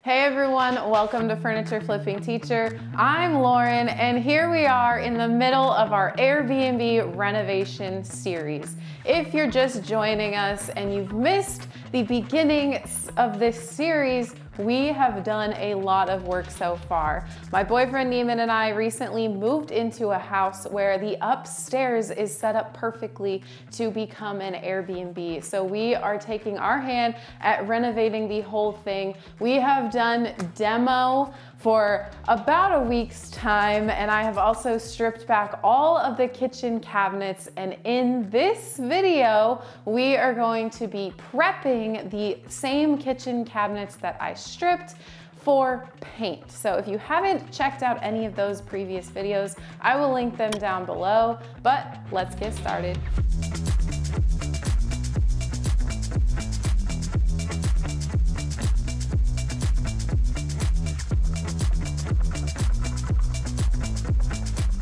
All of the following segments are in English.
Hey everyone, welcome to Furniture Flipping Teacher. I'm Lauren, and here we are in the middle of our Airbnb renovation series. If you're just joining us and you've missed the beginning of this series, we have done a lot of work so far. My boyfriend Neiman and I recently moved into a house where the upstairs is set up perfectly to become an Airbnb. So we are taking our hand at renovating the whole thing. We have done demo for about a week's time, and I have also stripped back all of the kitchen cabinets, and in this video we are going to be prepping the same kitchen cabinets that I stripped for paint. So if you haven't checked out any of those previous videos, I will link them down below, but let's get started.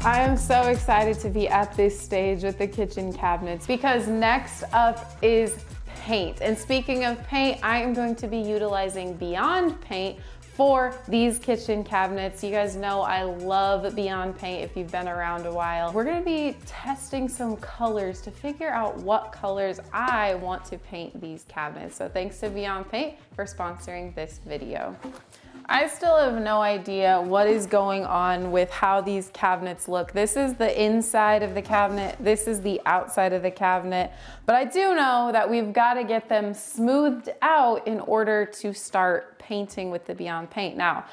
I am so excited to be at this stage with the kitchen cabinets because next up is paint. And speaking of paint, I am going to be utilizing Beyond Paint for these kitchen cabinets. You guys know I love Beyond Paint if you've been around a while. We're gonna be testing some colors to figure out what colors I want to paint these cabinets. So thanks to Beyond Paint for sponsoring this video. I still have no idea what is going on with how these cabinets look. This is the inside of the cabinet, this is the outside of the cabinet, but I do know that we've got to get them smoothed out in order to start painting with the Beyond Paint. Now,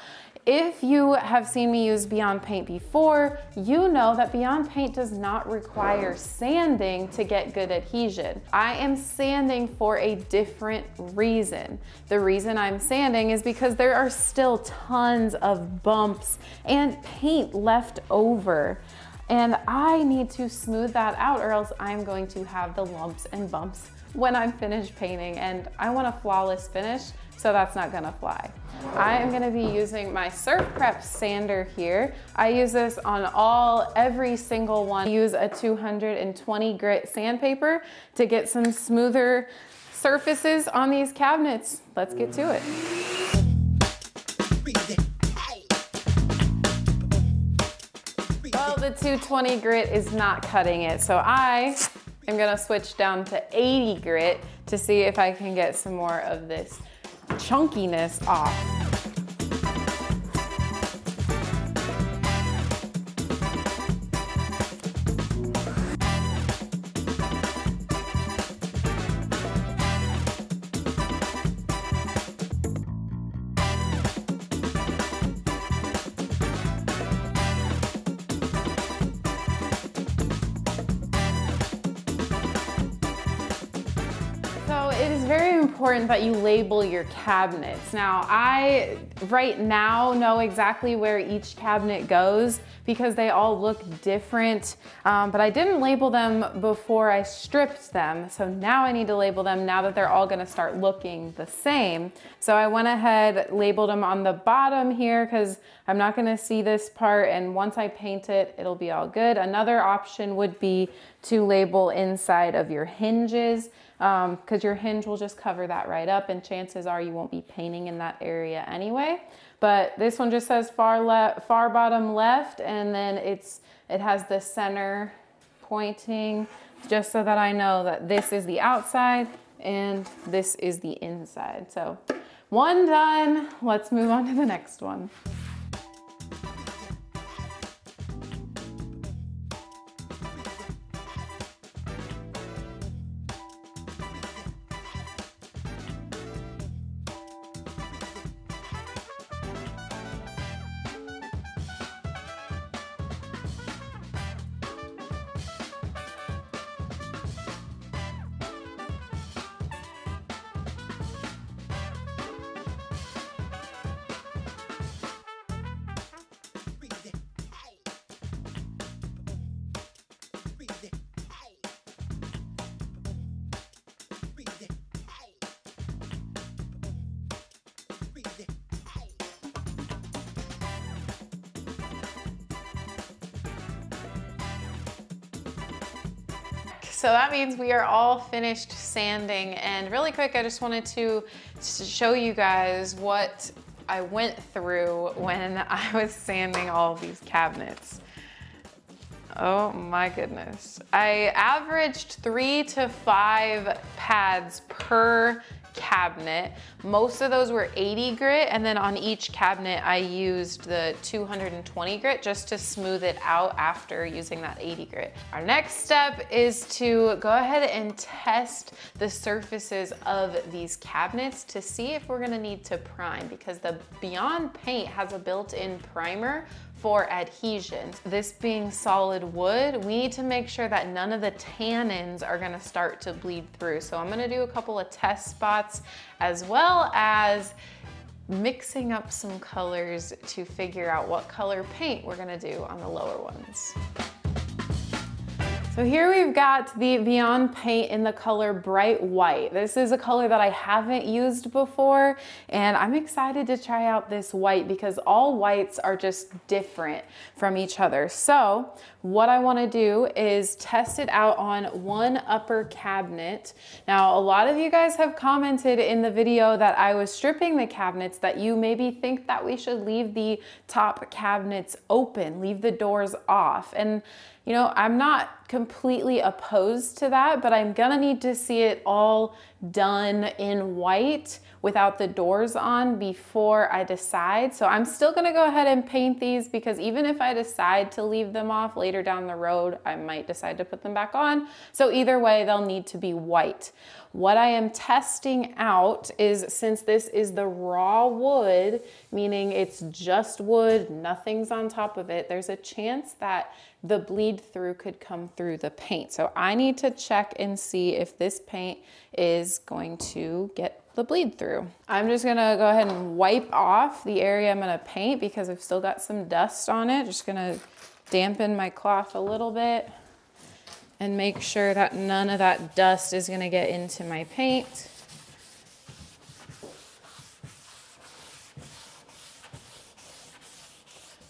if you have seen me use Beyond Paint before, you know that Beyond Paint does not require sanding to get good adhesion. I am sanding for a different reason. The reason I'm sanding is because there are still tons of bumps and paint left over. And I need to smooth that out or else I'm going to have the lumps and bumps when I'm finished painting, and I want a flawless finish, so that's not gonna fly. I am gonna be using my Surf Prep sander here. I use this on every single one. I use a 220 grit sandpaper to get some smoother surfaces on these cabinets. Let's get to it. Well, the 220 grit is not cutting it, so I'm gonna switch down to 80 grit to see if I can get some more of this chunkiness off. It is very important that you label your cabinets. Now, I right now know exactly where each cabinet goes because they all look different, but I didn't label them before I stripped them. So now I need to label them now that they're all gonna start looking the same. So I went ahead, labeled them on the bottom here because I'm not gonna see this part, and once I paint it, it'll be all good. Another option would be to label inside of your hinges, because your hinge will just cover that right up, and chances are you won't be painting in that area anyway. But this one just says far bottom left, and then it has the center pointing, just so that I know that this is the outside and this is the inside. So one done, let's move on to the next one. So that means we are all finished sanding, and really quick, I just wanted to show you guys what I went through when I was sanding all of these cabinets. Oh my goodness. I averaged 3 to 5 pads per cabinet. Most of those were 80 grit, and then on each cabinet I used the 220 grit just to smooth it out after using that 80 grit. Our next step is to go ahead and test the surfaces of these cabinets to see if we're gonna need to prime, because the Beyond Paint has a built-in primer for adhesion. This being solid wood, we need to make sure that none of the tannins are gonna start to bleed through. So I'm gonna do a couple of test spots as well as mixing up some colors to figure out what color paint we're gonna do on the lower ones. So here we've got the Beyond Paint in the color Bright White. This is a color that I haven't used before, and I'm excited to try out this white because all whites are just different from each other. So what I wanna do is test it out on one upper cabinet. Now, a lot of you guys have commented in the video that I was stripping the cabinets that you maybe think that we should leave the top cabinets open, leave the doors off. And you know, I'm not completely opposed to that, but I'm gonna need to see it all done in white without the doors on before I decide. So I'm still gonna go ahead and paint these because even if I decide to leave them off later down the road, I might decide to put them back on. So either way, they'll need to be white. What I am testing out is, since this is the raw wood, meaning it's just wood, nothing's on top of it, there's a chance that the bleed through could come through the paint. So I need to check and see if this paint is going to get the bleed through. I'm just gonna go ahead and wipe off the area I'm gonna paint because I've still got some dust on it. Just gonna dampen my cloth a little bit and make sure that none of that dust is gonna get into my paint.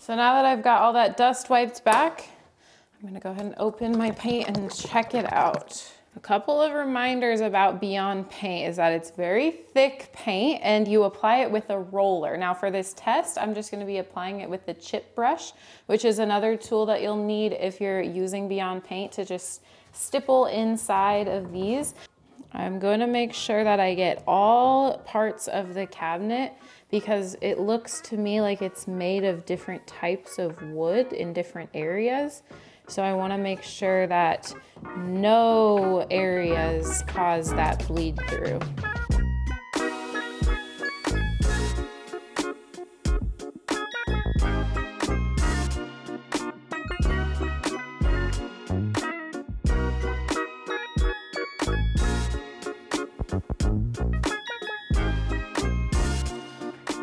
So now that I've got all that dust wiped back, I'm gonna go ahead and open my paint and check it out. A couple of reminders about Beyond Paint is that it's very thick paint and you apply it with a roller. Now for this test, I'm just gonna be applying it with the chip brush, which is another tool that you'll need if you're using Beyond Paint to just stipple inside of these. I'm going to make sure that I get all parts of the cabinet because it looks to me like it's made of different types of wood in different areas. So I want to make sure that no areas cause that bleed through.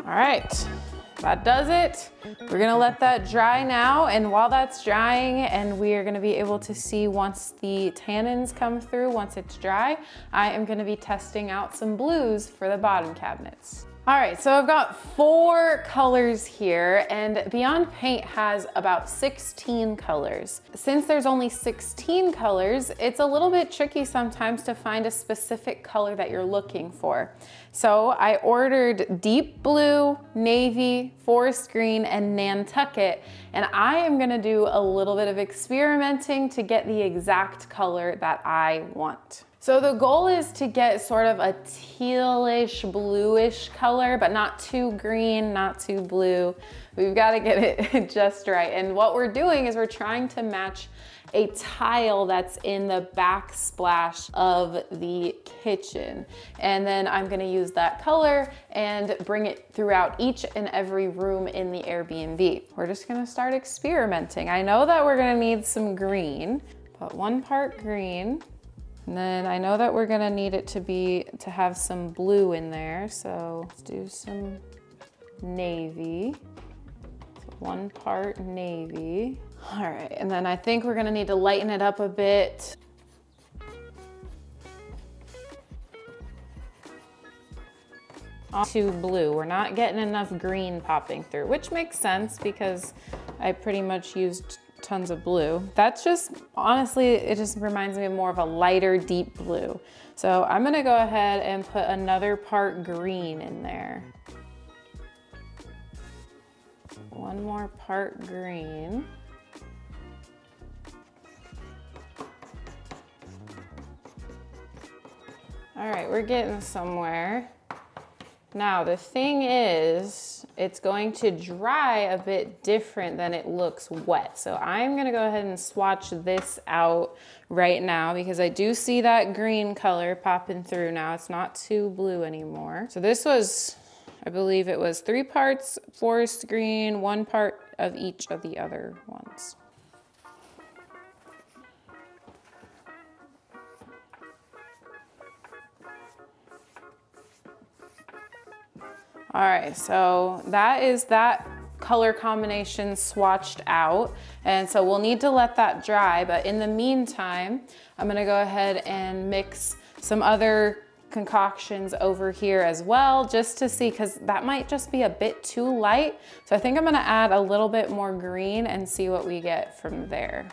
All right, that does it. We're gonna let that dry now, and while that's drying and we are gonna be able to see once the tannins come through, once it's dry, I am gonna be testing out some blues for the bottom cabinets. All right, so I've got 4 colors here, and Beyond Paint has about 16 colors. Since there's only 16 colors, it's a little bit tricky sometimes to find a specific color that you're looking for. So I ordered deep blue, navy, forest green, and Nantucket, and I am gonna do a little bit of experimenting to get the exact color that I want. So the goal is to get sort of a tealish, bluish color, but not too green, not too blue. We've got to get it just right. And what we're doing is we're trying to match a tile that's in the backsplash of the kitchen. And then I'm gonna use that color and bring it throughout each and every room in the Airbnb. We're just gonna start experimenting. I know that we're gonna need some green, but 1 part green. And then I know that we're gonna need it to have some blue in there. So let's do some navy. So 1 part navy. All right, and then I think we're gonna need to lighten it up a bit. To blue, we're not getting enough green popping through, which makes sense because I pretty much used tons of blue. That's just, honestly, it just reminds me of more of a lighter, deep blue. So I'm gonna go ahead and put another part green in there. one more part green. All right, we're getting somewhere. Now, the thing is, it's going to dry a bit different than it looks wet. So I'm gonna go ahead and swatch this out right now because I do see that green color popping through now. It's not too blue anymore. So this was, I believe it was 3 parts forest green, 1 part of each of the other ones. All right, so that is that color combination swatched out. And so we'll need to let that dry, but in the meantime, I'm gonna go ahead and mix some other concoctions over here as well, just to see, because that might just be a bit too light. So I think I'm gonna add a little bit more green and see what we get from there.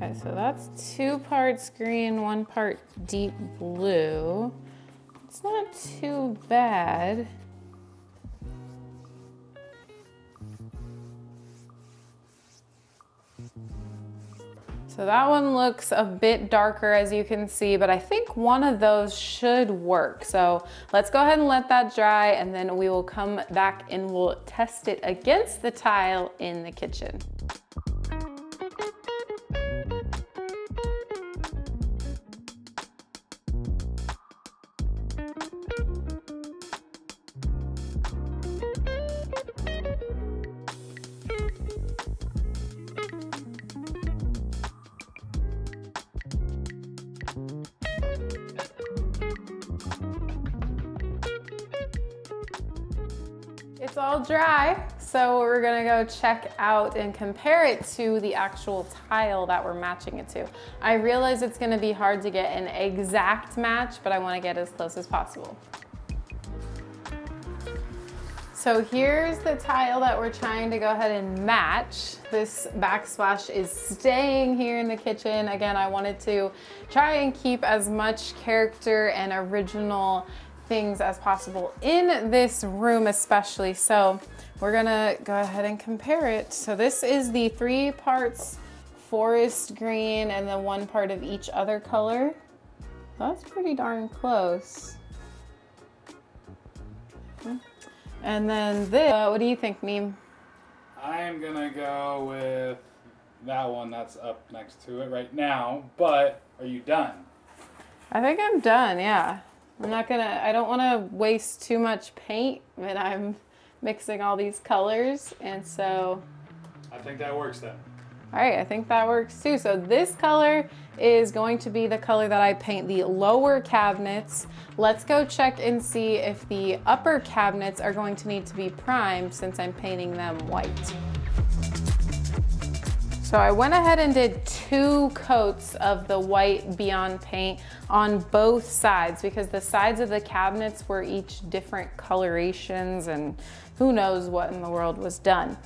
Okay, so that's 2 parts green, 1 part deep blue. It's not too bad. So that one looks a bit darker, as you can see, but I think one of those should work. So let's go ahead and let that dry, and then we will come back and we'll test it against the tile in the kitchen. It's all dry, so we're gonna go check out and compare it to the actual tile that we're matching it to. I realize it's gonna be hard to get an exact match, but I wanna get as close as possible. So here's the tile that we're trying to go ahead and match. This backsplash is staying here in the kitchen. Again, I wanted to try and keep as much character and original things as possible in this room especially. So we're gonna go ahead and compare it. So this is the 3 parts forest green and then 1 part of each other color. That's pretty darn close. And then this, what do you think, Meme? I'm gonna go with that one that's up next to it right now, but are you done? I think I'm done, yeah. I don't wanna waste too much paint when I'm mixing all these colors, and so. I think that works then. All right, I think that works too. So this color is going to be the color that I paint the lower cabinets. Let's go check and see if the upper cabinets are going to need to be primed since I'm painting them white. So I went ahead and did 2 coats of the white Beyond paint on both sides because the sides of the cabinets were each different colorations and who knows what in the world was done.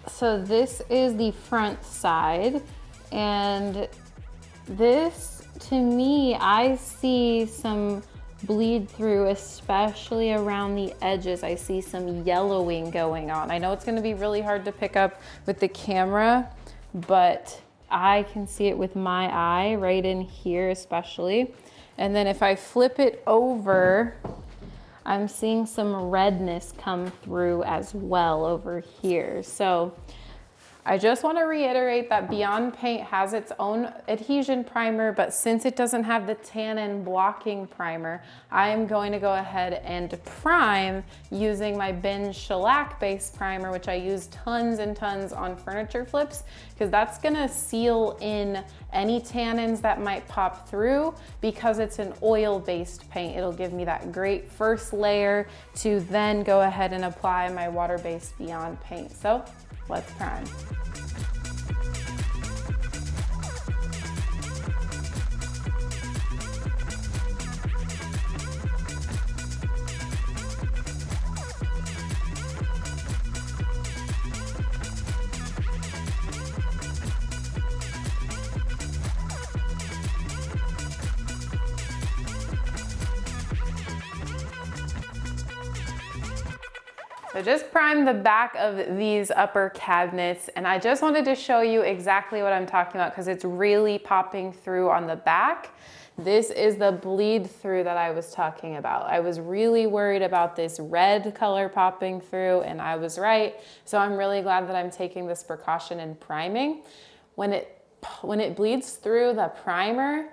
So this is the front side, and this, to me, I see some bleed through, especially around the edges. I see some yellowing going on. I know it's gonna be really hard to pick up with the camera, but I can see it with my eye right in here especially. And then if I flip it over, I'm seeing some redness come through as well over here. So I just want to reiterate that Beyond Paint has its own adhesion primer, but since it doesn't have the tannin blocking primer, I am going to go ahead and prime using my Binge shellac base primer, which I use tons and tons on furniture flips, because that's gonna seal in any tannins that might pop through. Because it's an oil-based paint, it'll give me that great first layer to then go ahead and apply my water-based Beyond Paint. So let's prime. So just prime the back of these upper cabinets, and I just wanted to show you exactly what I'm talking about because it's really popping through on the back. This is the bleed through that I was talking about. I was really worried about this red color popping through, and I was right. So I'm really glad that I'm taking this precaution in priming. When it bleeds through the primer,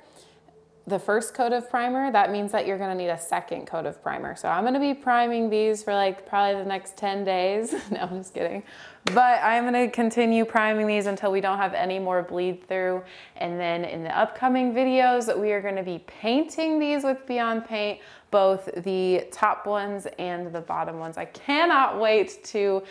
the first coat of primer, that means that you're gonna need a second coat of primer. So I'm gonna be priming these for like probably the next 10 days. No, I'm just kidding. But I'm gonna continue priming these until we don't have any more bleed through. And then in the upcoming videos, we are gonna be painting these with Beyond Paint, both the top ones and the bottom ones. I cannot wait to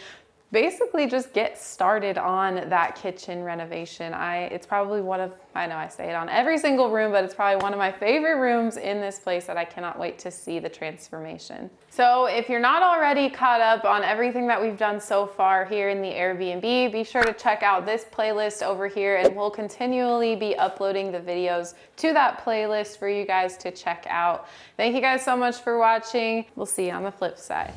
basically just get started on that kitchen renovation. It's probably one of, I know I say it on every single room, but it's probably one of my favorite rooms in this place that I cannot wait to see the transformation. So if you're not already caught up on everything that we've done so far here in the Airbnb, be sure to check out this playlist over here, and we'll continually be uploading the videos to that playlist for you guys to check out. Thank you guys so much for watching. We'll see you on the flip side.